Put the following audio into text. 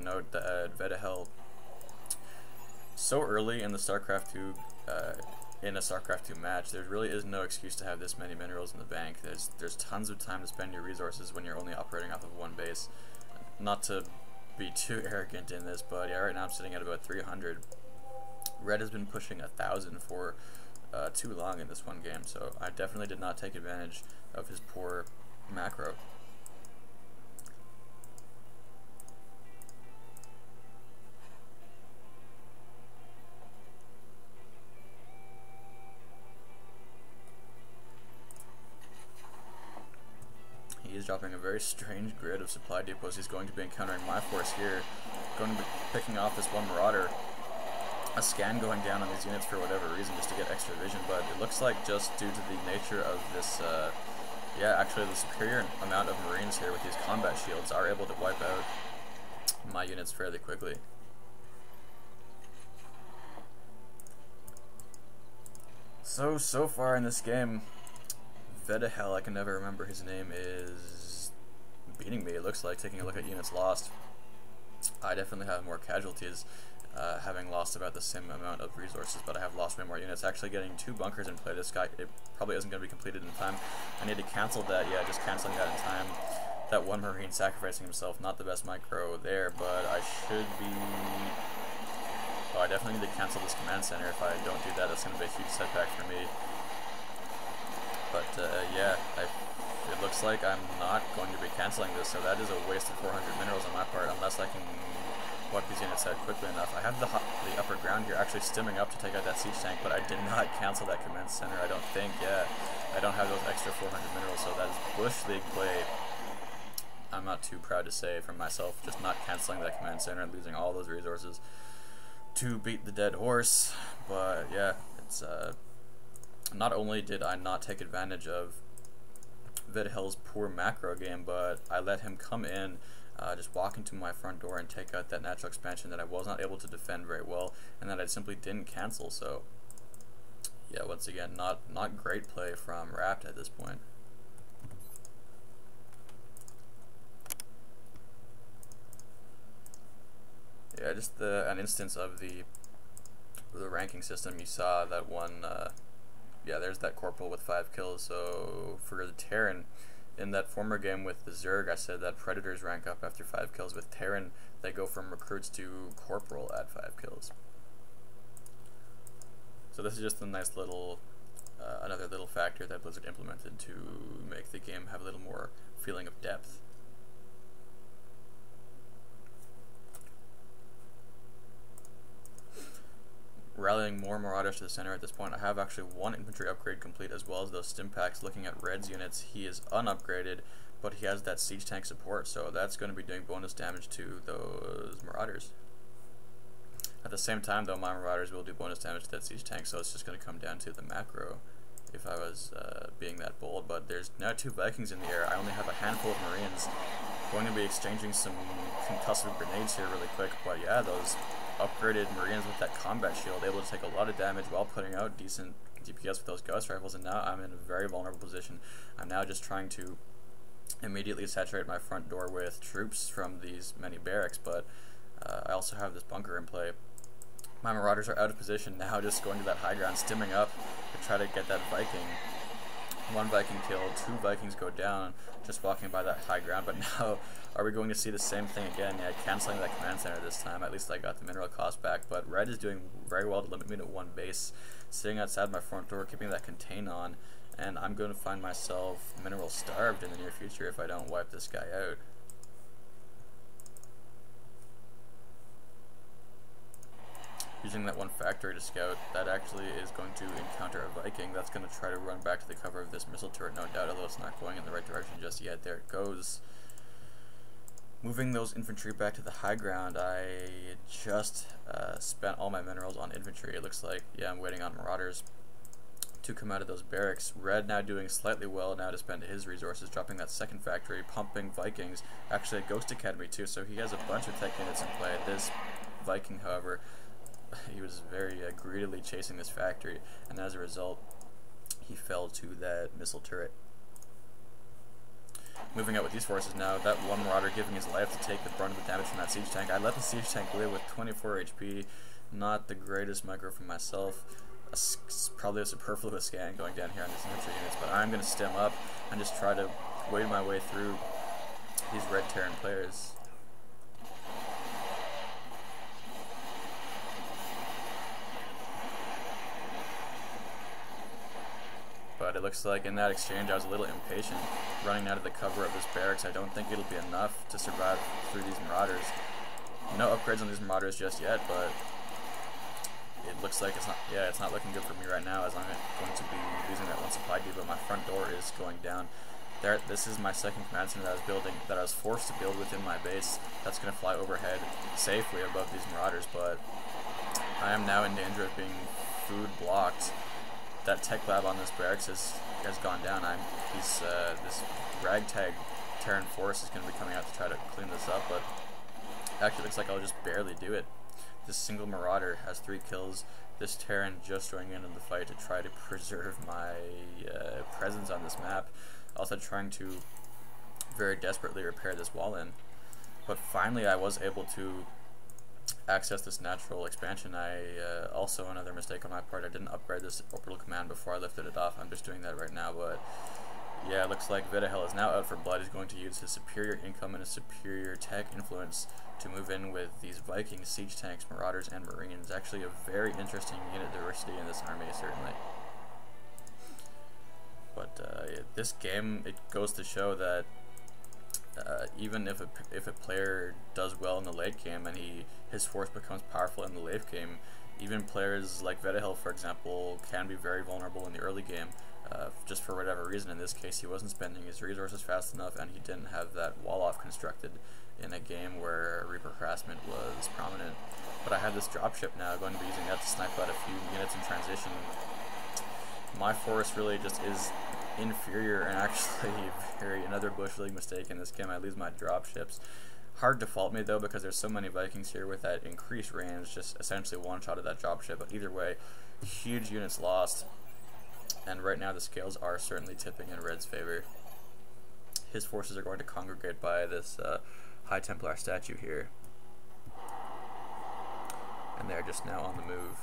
note that Vetehel, so early in the Starcraft 2, in a Starcraft 2 match, there really is no excuse to have this many minerals in the bank. There's tons of time to spend your resources when you're only operating off of one base. Not to be too arrogant in this, but yeah, right now I'm sitting at about 300. Red has been pushing 1,000 for too long in this one game, so I definitely did not take advantage of his poor macro. He's dropping a very strange grid of supply depots. He's going to be encountering my force here, going to be picking off this one Marauder. A scan going down on these units for whatever reason, just to get extra vision, but it looks like just due to the nature of this, yeah, actually the superior amount of Marines here with these combat shields are able to wipe out my units fairly quickly. So far in this game, Vetehel, I can never remember his name, is beating me, it looks like, taking a look at units lost. I definitely have more casualties, having lost about the same amount of resources, but I have lost way more units. Actually getting 2 bunkers in play, this guy, it probably isn't going to be completed in time. I need to cancel that, yeah, just canceling that in time. That one Marine sacrificing himself, not the best micro there, but I should be... Oh, I definitely need to cancel this command center. If I don't do that, that's going to be a huge setback for me. But yeah, it looks like I'm not going to be canceling this, so that is a waste of 400 minerals on my part, unless I can wipe these units out quickly enough. I have the upper ground here actually stimming up to take out that siege tank, but I did not cancel that command center, I don't think. Yeah, I don't have those extra 400 minerals, so that is Bush League play. I'm not too proud to say for myself, just not canceling that command center and losing all those resources to beat the dead horse. But yeah, it's not only did I not take advantage of Vetehel's poor macro game, but I let him come in, just walk into my front door and take out that natural expansion that I was not able to defend very well, and that I simply didn't cancel. So yeah, once again, not great play from Rapt at this point. Yeah, just an instance of the ranking system. You saw that one, yeah, there's that corporal with 5 kills. So for the Terran, in that former game with the Zerg, I said that Predators rank up after 5 kills. With Terran, they go from recruits to corporal at 5 kills. So this is just a nice little, another little factor that Blizzard implemented to make the game have a little more feeling of depth. Rallying more Marauders to the center at this point. I have actually 1 infantry upgrade complete, as well as those stim packs. Looking at Red's units, he is unupgraded, but he has that siege tank support, so that's going to be doing bonus damage to those Marauders. At the same time, though, my Marauders will do bonus damage to that siege tank, so it's just going to come down to the macro if I was being that bold. But there's now 2 Vikings in the air. I only have a handful of Marines. Going to be exchanging some concussive grenades here really quick, but yeah, those upgraded Marines with that combat shield able to take a lot of damage while putting out decent DPS with those ghost rifles, and now I'm in a very vulnerable position. I'm now just trying to immediately saturate my front door with troops from these many barracks, but I also have this bunker in play. My Marauders are out of position now, just going to that high ground, stimming up to try to get that Viking. 1 Viking killed, 2 Vikings go down, just walking by that high ground. But now, are we going to see the same thing again? Yeah, canceling that command center this time. At least I got the mineral cost back. But Red is doing very well to limit me to 1 base, sitting outside my front door, keeping that contain on, and I'm going to find myself mineral starved in the near future if I don't wipe this guy out. Using that 1 factory to scout, that actually is going to encounter a Viking that's going to try to run back to the cover of this missile turret, no doubt, although it's not going in the right direction just yet. There it goes. Moving those infantry back to the high ground, I just spent all my minerals on infantry. It looks like, yeah, I'm waiting on Marauders to come out of those barracks. Red now doing slightly well now to spend his resources, dropping that 2nd factory, pumping Vikings. Actually a Ghost Academy too, so he has a bunch of tech units in play. This Viking, however, he was very greedily chasing this factory, and as a result, he fell to that missile turret. moving out with these forces now. That one Marauder giving his life to take the brunt of the damage from that siege tank. I let the siege tank live with 24 HP. Not the greatest micro for myself. Probably a superfluous scan going down here on these infantry units, but I'm going to stem up and just try to wade my way through these red Terran players. But it looks like in that exchange I was a little impatient, running out of the cover of this barracks. I don't think it'll be enough to survive through these Marauders. No upgrades on these Marauders just yet, but it looks like it's not looking good for me right now, as I'm going to be losing that one supply depot. My front door is going down. This is my second command center that I was forced to build within my base. That's going to fly overhead safely above these Marauders, but I am now in danger of being food blocked. That tech lab on this barracks has gone down. This ragtag Terran force is going to be coming out to try to clean this up, but actually looks like I'll just barely do it. This single Marauder has 3 kills. This Terran just joining in the fight to try to preserve my presence on this map. Also trying to very desperately repair this wall in. But finally I was able to access this natural expansion. Also another mistake on my part, I didn't upgrade this orbital command before I lifted it off. I'm just doing that right now, but yeah, it looks like Vetehel is now out for blood. He's going to use his superior income and his superior tech influence to move in with these Viking siege tanks, Marauders, and Marines. Actually a very interesting unit diversity in this army, certainly. But this game, it goes to show that even if a player does well in the late game and his force becomes powerful in the late game, even players like Vetehel, for example, can be very vulnerable in the early game, just for whatever reason. In this case, he wasn't spending his resources fast enough, and he didn't have that wall-off constructed in a game where Reaper harassment was prominent. But I have this dropship now, going to be using that to snipe out a few units in transition. My force really just is inferior, and actually another Bush League mistake in this game. I lose my dropships. Hard to fault me though, because there's so many Vikings here with that increased range, just essentially one-shot of that dropship. But either way, huge units lost, and right now the scales are certainly tipping in Red's favor. His forces are going to congregate by this High Templar statue here, and they're just now on the move.